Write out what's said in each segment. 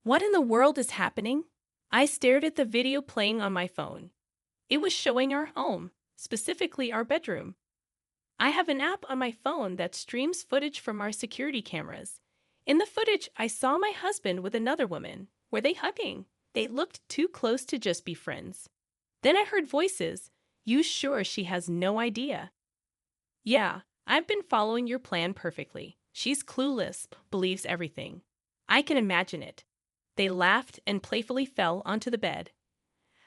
What in the world is happening? I stared at the video playing on my phone. It was showing our home, specifically our bedroom. I have an app on my phone that streams footage from our security cameras. In the footage, I saw my husband with another woman. Were they hugging? They looked too close to just be friends. Then I heard voices. You sure she has no idea? Yeah, I've been following your plan perfectly. She's clueless, believes everything. I can imagine it. They laughed and playfully fell onto the bed.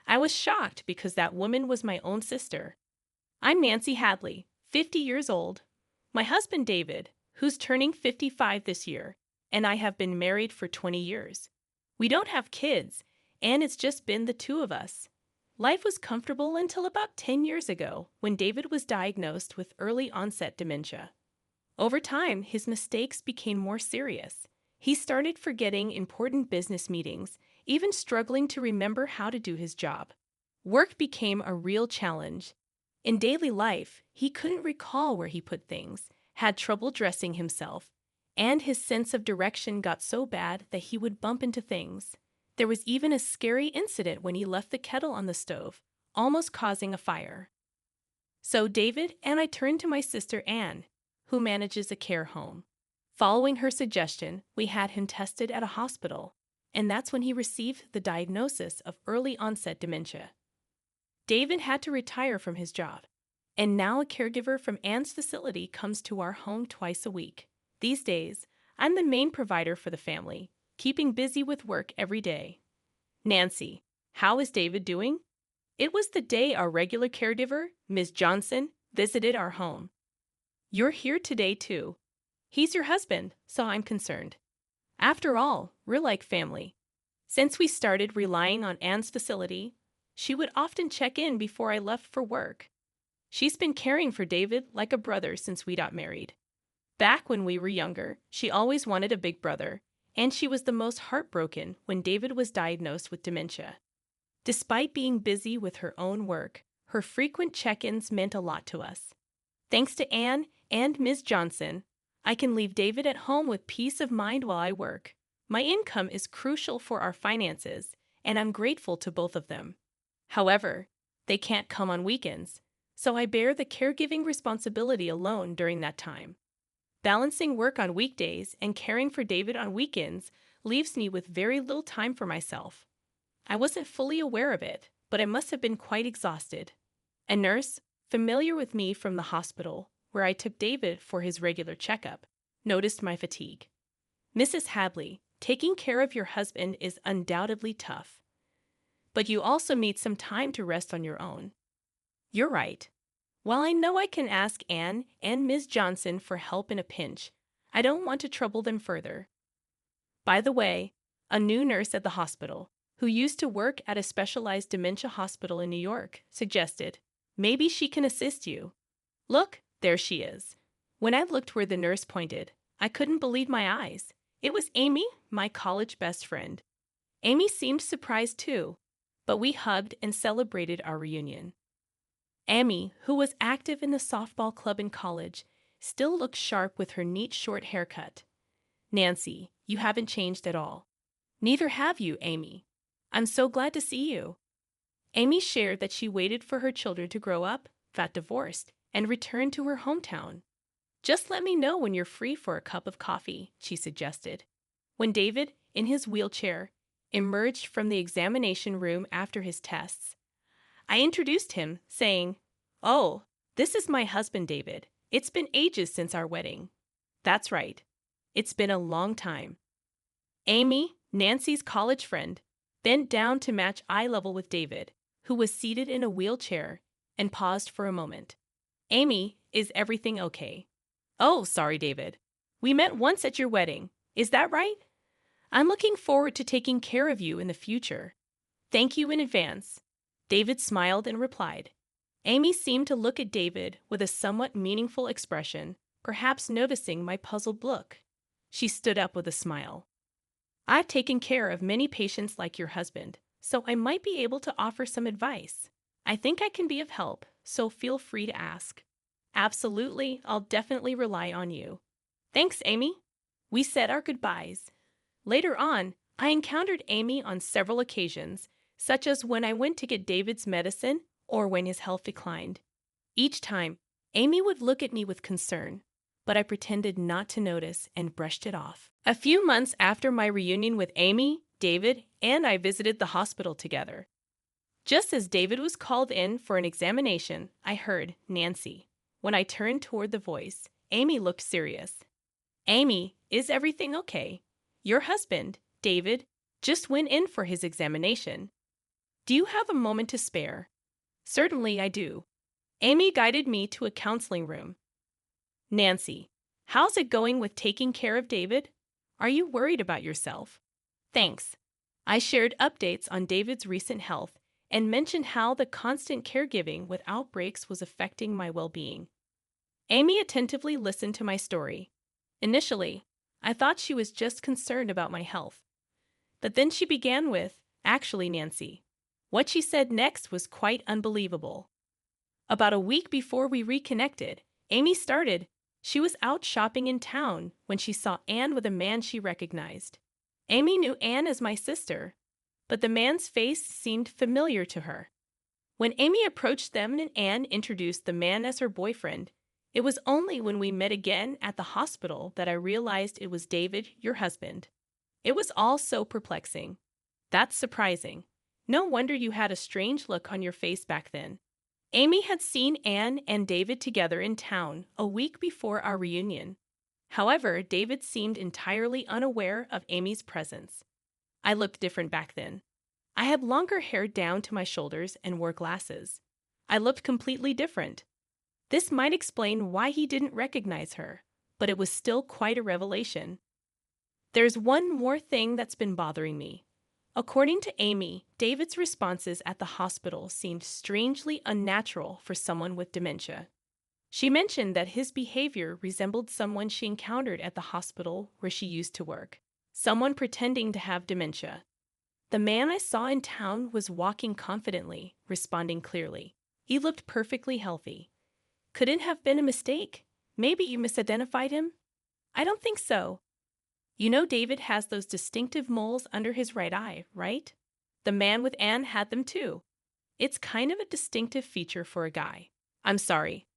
I was shocked because that woman was my own sister. I'm Nancy Hadley, 50 years old. My husband David, who's turning 55 this year, and I have been married for 20 years. We don't have kids, and it's just been the two of us. Life was comfortable until about 10 years ago when David was diagnosed with early onset dementia. Over time, his mistakes became more serious. He started forgetting important business meetings, even struggling to remember how to do his job. Work became a real challenge. In daily life, he couldn't recall where he put things, had trouble dressing himself, and his sense of direction got so bad that he would bump into things. There was even a scary incident when he left the kettle on the stove, almost causing a fire. So David and I turned to my sister Anne, who manages a care home. Following her suggestion, we had him tested at a hospital, and that's when he received the diagnosis of early onset dementia. David had to retire from his job, and now a caregiver from Anne's facility comes to our home twice a week. These days, I'm the main provider for the family, keeping busy with work every day. Nancy, how is David doing? It was the day our regular caregiver, Ms. Johnson, visited our home. You're here today, too. He's your husband, so I'm concerned. After all, we're like family. Since we started relying on Anne's facility, she would often check in before I left for work. She's been caring for David like a brother since we got married. Back when we were younger, she always wanted a big brother, and she was the most heartbroken when David was diagnosed with dementia. Despite being busy with her own work, her frequent check-ins meant a lot to us. Thanks to Anne and Ms. Johnson, I can leave David at home with peace of mind while I work. My income is crucial for our finances, and I'm grateful to both of them. However, they can't come on weekends, so I bear the caregiving responsibility alone during that time. Balancing work on weekdays and caring for David on weekends leaves me with very little time for myself. I wasn't fully aware of it, but I must have been quite exhausted. A nurse, familiar with me from the hospital, where I took David for his regular checkup, noticed my fatigue. Mrs. Hadley, taking care of your husband is undoubtedly tough. But you also need some time to rest on your own. You're right. While I know I can ask Anne and Ms. Johnson for help in a pinch, I don't want to trouble them further. By the way, a new nurse at the hospital, who used to work at a specialized dementia hospital in New York, suggested, maybe she can assist you. Look, there she is. When I looked where the nurse pointed, I couldn't believe my eyes. It was Amy, my college best friend. Amy seemed surprised too, but we hugged and celebrated our reunion. Amy, who was active in the softball club in college, still looked sharp with her neat short haircut. Nancy, you haven't changed at all. Neither have you, Amy. I'm so glad to see you. Amy shared that she waited for her children to grow up, got divorced, and returned to her hometown. Just let me know when you're free for a cup of coffee, she suggested. When David, in his wheelchair, emerged from the examination room after his tests, I introduced him, saying, "Oh, this is my husband, David. It's been ages since our wedding." That's right. It's been a long time. Amy, Nancy's college friend, bent down to match eye level with David, who was seated in a wheelchair, and paused for a moment. Amy, is everything okay? Oh, sorry, David. We met once at your wedding. Is that right? I'm looking forward to taking care of you in the future. Thank you in advance. David smiled and replied. Amy seemed to look at David with a somewhat meaningful expression, perhaps noticing my puzzled look. She stood up with a smile. I've taken care of many patients like your husband, so I might be able to offer some advice. I think I can be of help, so feel free to ask. Absolutely, I'll definitely rely on you. Thanks, Amy. We said our goodbyes. Later on, I encountered Amy on several occasions, such as when I went to get David's medicine or when his health declined. Each time, Amy would look at me with concern, but I pretended not to notice and brushed it off. A few months after my reunion with Amy, David and I visited the hospital together. Just as David was called in for an examination, I heard Nancy. When I turned toward the voice, Amy looked serious. Amy, is everything okay? Your husband, David, just went in for his examination. Do you have a moment to spare? Certainly I do. Amy guided me to a counseling room. Nancy, how's it going with taking care of David? Are you worried about yourself? Thanks. I shared updates on David's recent health and mentioned how the constant caregiving without breaks was affecting my well-being. Amy attentively listened to my story. Initially, I thought she was just concerned about my health. But then she began with, "Actually, Nancy." What she said next was quite unbelievable. About a week before we reconnected, Amy started. She was out shopping in town when she saw Anne with a man she recognized. Amy knew Anne as my sister, but the man's face seemed familiar to her. When Amy approached them and Anne introduced the man as her boyfriend, it was only when we met again at the hospital that I realized it was David, your husband. It was all so perplexing. That's surprising. No wonder you had a strange look on your face back then. Amy had seen Anne and David together in town a week before our reunion. However, David seemed entirely unaware of Amy's presence. I looked different back then. I had longer hair down to my shoulders and wore glasses. I looked completely different. This might explain why he didn't recognize her, but it was still quite a revelation. There's one more thing that's been bothering me. According to Amy, David's responses at the hospital seemed strangely unnatural for someone with dementia. She mentioned that his behavior resembled someone she encountered at the hospital where she used to work, someone pretending to have dementia. The man I saw in town was walking confidently, responding clearly. He looked perfectly healthy. Could it have been a mistake? Maybe you misidentified him? I don't think so. You know David has those distinctive moles under his right eye, right? The man with Anne had them too. It's kind of a distinctive feature for a guy. I'm sorry.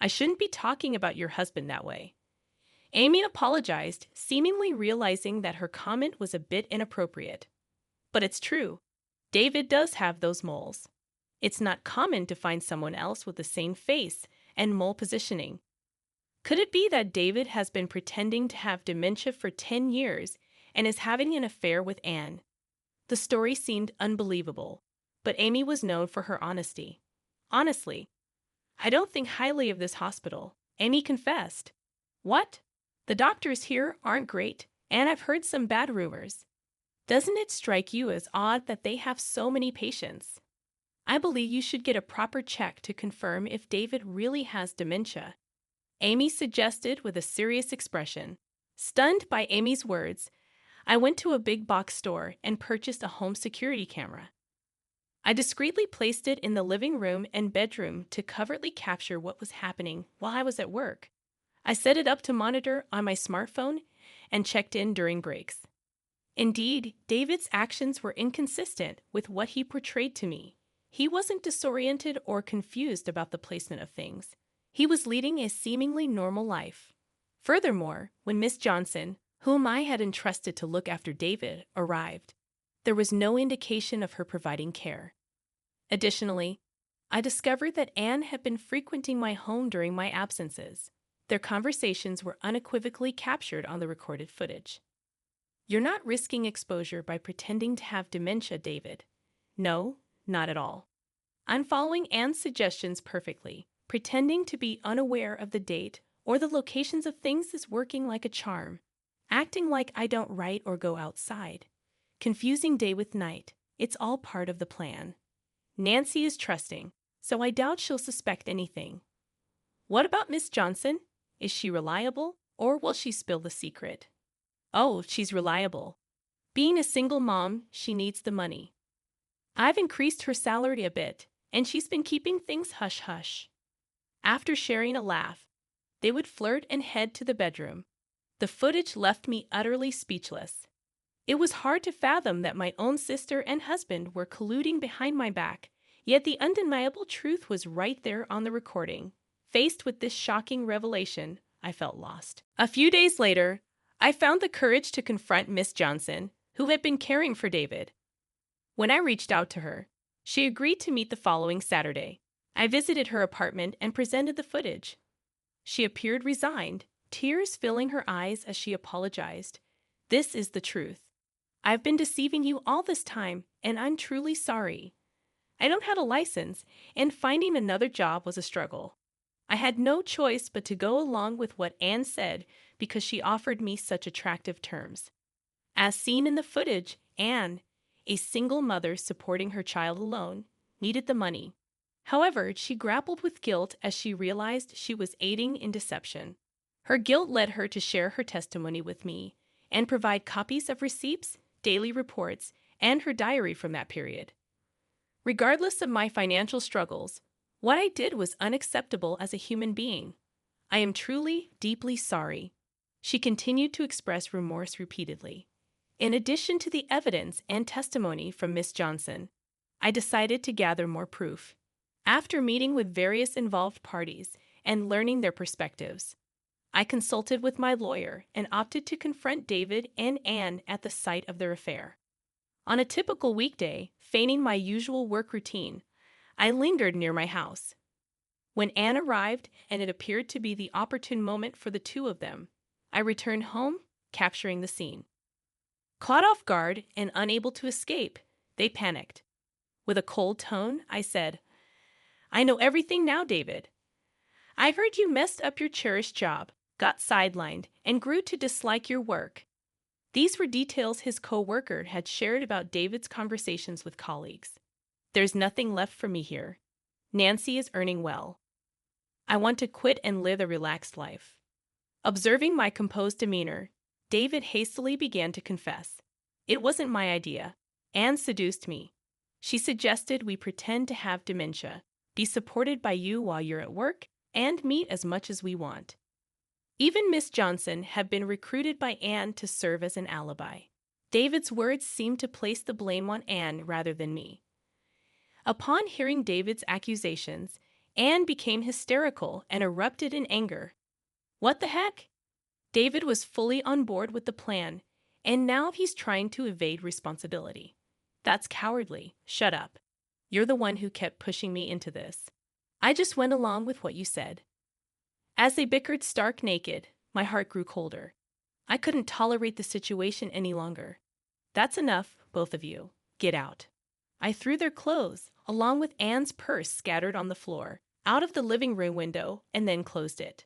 I shouldn't be talking about your husband that way. Amy apologized, seemingly realizing that her comment was a bit inappropriate. But it's true. David does have those moles. It's not common to find someone else with the same face and mole positioning. Could it be that David has been pretending to have dementia for 10 years and is having an affair with Anne? The story seemed unbelievable, but Amy was known for her honesty. Honestly, I don't think highly of this hospital, Amy confessed. What? The doctors here aren't great, and I've heard some bad rumors. Doesn't it strike you as odd that they have so many patients? I believe you should get a proper check to confirm if David really has dementia. Amy suggested with a serious expression. Stunned by Amy's words, I went to a big box store and purchased a home security camera. I discreetly placed it in the living room and bedroom to covertly capture what was happening while I was at work. I set it up to monitor on my smartphone and checked in during breaks. Indeed, David's actions were inconsistent with what he portrayed to me. He wasn't disoriented or confused about the placement of things. He was leading a seemingly normal life. Furthermore, when Miss Johnson, whom I had entrusted to look after David, arrived, there was no indication of her providing care. Additionally, I discovered that Anne had been frequenting my home during my absences. Their conversations were unequivocally captured on the recorded footage. You're not risking exposure by pretending to have dementia, David. No, not at all. I'm following Anne's suggestions perfectly. Pretending to be unaware of the date or the locations of things is working like a charm. Acting like I don't write or go outside. Confusing day with night. It's all part of the plan. Nancy is trusting, so I doubt she'll suspect anything. What about Miss Johnson? Is she reliable, or will she spill the secret? Oh, she's reliable. Being a single mom, she needs the money. I've increased her salary a bit, and she's been keeping things hush-hush. After sharing a laugh, they would flirt and head to the bedroom. The footage left me utterly speechless. It was hard to fathom that my own sister and husband were colluding behind my back, yet the undeniable truth was right there on the recording. Faced with this shocking revelation, I felt lost. A few days later, I found the courage to confront Miss Johnson, who had been caring for David. When I reached out to her, she agreed to meet the following Saturday. I visited her apartment and presented the footage. She appeared resigned, tears filling her eyes as she apologized. "This is the truth. I've been deceiving you all this time, and I'm truly sorry. I don't have a license, and finding another job was a struggle. I had no choice but to go along with what Anne said because she offered me such attractive terms." As seen in the footage, Anne, a single mother supporting her child alone, needed the money. However, she grappled with guilt as she realized she was aiding in deception. Her guilt led her to share her testimony with me and provide copies of receipts, daily reports, and her diary from that period. Regardless of my financial struggles, what I did was unacceptable as a human being. I am truly, deeply sorry. She continued to express remorse repeatedly. In addition to the evidence and testimony from Miss Johnson, I decided to gather more proof. After meeting with various involved parties and learning their perspectives, I consulted with my lawyer and opted to confront David and Anne at the site of their affair. On a typical weekday, feigning my usual work routine, I lingered near my house. When Anne arrived and it appeared to be the opportune moment for the two of them, I returned home, capturing the scene. Caught off guard and unable to escape, they panicked. With a cold tone, I said, "I know everything now, David. I heard you messed up your cherished job, got sidelined, and grew to dislike your work." These were details his co-worker had shared about David's conversations with colleagues. "There's nothing left for me here. Nancy is earning well. I want to quit and live a relaxed life." Observing my composed demeanor, David hastily began to confess. "It wasn't my idea. Anne seduced me. She suggested we pretend to have dementia, be supported by you while you're at work, and meet as much as we want." Even Miss Johnson had been recruited by Anne to serve as an alibi. David's words seemed to place the blame on Anne rather than me. Upon hearing David's accusations, Anne became hysterical and erupted in anger. What the heck? David was fully on board with the plan, and now he's trying to evade responsibility. "That's cowardly. Shut up. You're the one who kept pushing me into this. I just went along with what you said." As they bickered stark naked, my heart grew colder. I couldn't tolerate the situation any longer. "That's enough, both of you. Get out." I threw their clothes, along with Anne's purse scattered on the floor, out of the living room window and then closed it.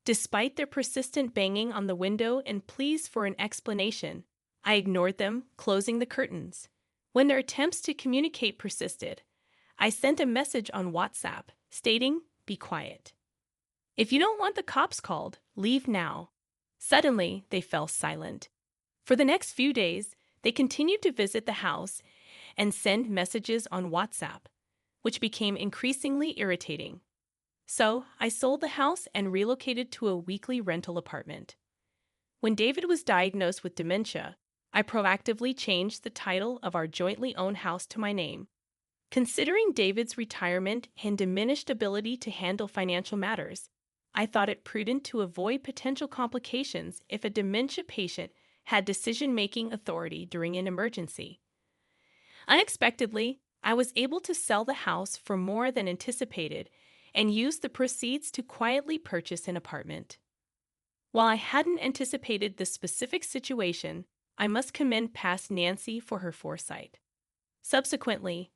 Despite their persistent banging on the window and pleas for an explanation, I ignored them, closing the curtains. When their attempts to communicate persisted, I sent a message on WhatsApp stating, "Be quiet. If you don't want the cops called, leave now." Suddenly, they fell silent. For the next few days, they continued to visit the house and send messages on WhatsApp, which became increasingly irritating. So, I sold the house and relocated to a weekly rental apartment. When David was diagnosed with dementia, I proactively changed the title of our jointly owned house to my name. Considering David's retirement and diminished ability to handle financial matters, I thought it prudent to avoid potential complications if a dementia patient had decision-making authority during an emergency. Unexpectedly, I was able to sell the house for more than anticipated and use the proceeds to quietly purchase an apartment. While I hadn't anticipated this specific situation, I must commend past Nancy for her foresight. Subsequently,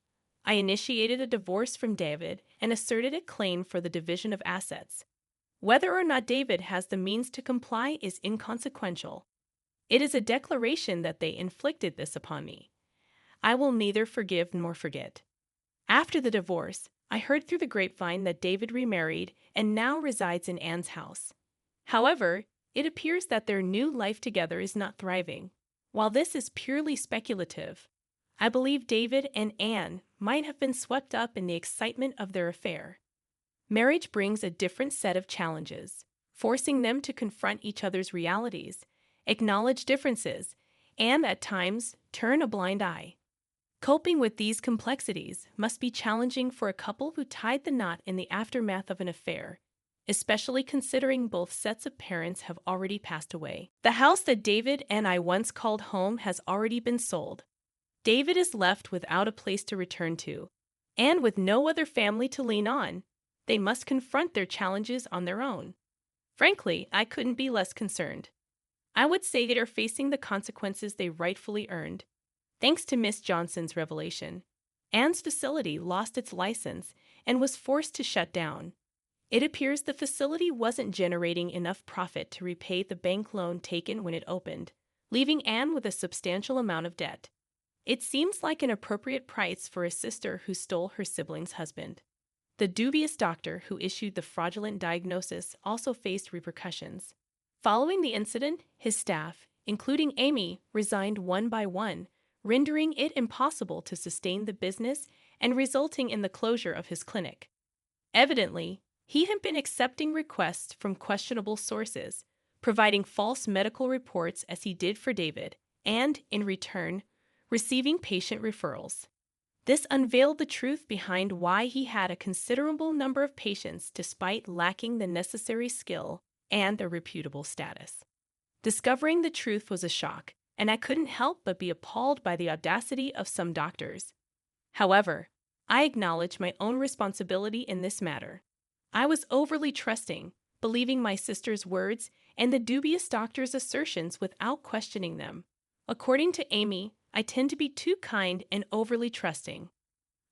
I initiated a divorce from David and asserted a claim for the division of assets. Whether or not David has the means to comply is inconsequential. It is a declaration that they inflicted this upon me. I will neither forgive nor forget. After the divorce, I heard through the grapevine that David remarried and now resides in Anne's house. However, it appears that their new life together is not thriving. While this is purely speculative, I believe David and Anne might have been swept up in the excitement of their affair. Marriage brings a different set of challenges, forcing them to confront each other's realities, acknowledge differences, and at times turn a blind eye. Coping with these complexities must be challenging for a couple who tied the knot in the aftermath of an affair, especially considering both sets of parents have already passed away. The house that David and I once called home has already been sold. David is left without a place to return to, and with no other family to lean on. They must confront their challenges on their own. Frankly, I couldn't be less concerned. I would say they are facing the consequences they rightfully earned. Thanks to Miss Johnson's revelation, Anne's facility lost its license and was forced to shut down. It appears the facility wasn't generating enough profit to repay the bank loan taken when it opened, leaving Anne with a substantial amount of debt. It seems like an appropriate price for a sister who stole her sibling's husband. The dubious doctor who issued the fraudulent diagnosis also faced repercussions. Following the incident, his staff, including Amy, resigned one by one, rendering it impossible to sustain the business and resulting in the closure of his clinic. Evidently, he had been accepting requests from questionable sources, providing false medical reports as he did for David, and, in return, receiving patient referrals. This unveiled the truth behind why he had a considerable number of patients despite lacking the necessary skill and a reputable status. Discovering the truth was a shock, and I couldn't help but be appalled by the audacity of some doctors. However, I acknowledge my own responsibility in this matter. I was overly trusting, believing my sister's words and the dubious doctor's assertions without questioning them. According to Amy, I tend to be too kind and overly trusting.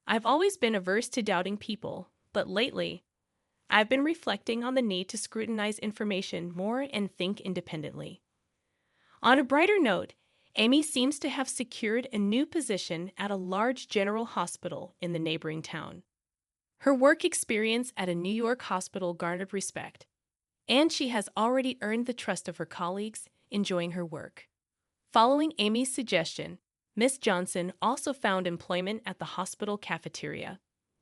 I've always been averse to doubting people, but lately, I've been reflecting on the need to scrutinize information more and think independently. On a brighter note, Amy seems to have secured a new position at a large general hospital in the neighboring town. Her work experience at a New York hospital garnered respect, and she has already earned the trust of her colleagues, enjoying her work. Following Amy's suggestion, Miss Johnson also found employment at the hospital cafeteria.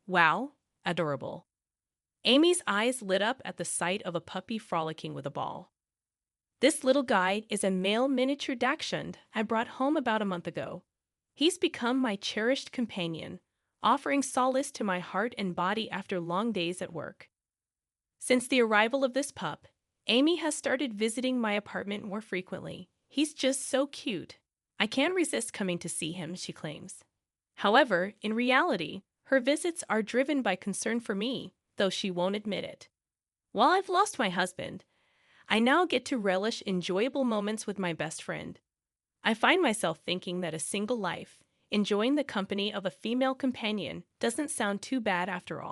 Wow, adorable. Amy's eyes lit up at the sight of a puppy frolicking with a ball. This little guy is a male miniature dachshund I brought home about a month ago. He's become my cherished companion, offering solace to my heart and body after long days at work. Since the arrival of this pup, Amy has started visiting my apartment more frequently. He's just so cute. I can't resist coming to see him, she claims. However, in reality, her visits are driven by concern for me, though she won't admit it. While I've lost my husband, I now get to relish enjoyable moments with my best friend. I find myself thinking that a single life, enjoying the company of a female companion, doesn't sound too bad after all.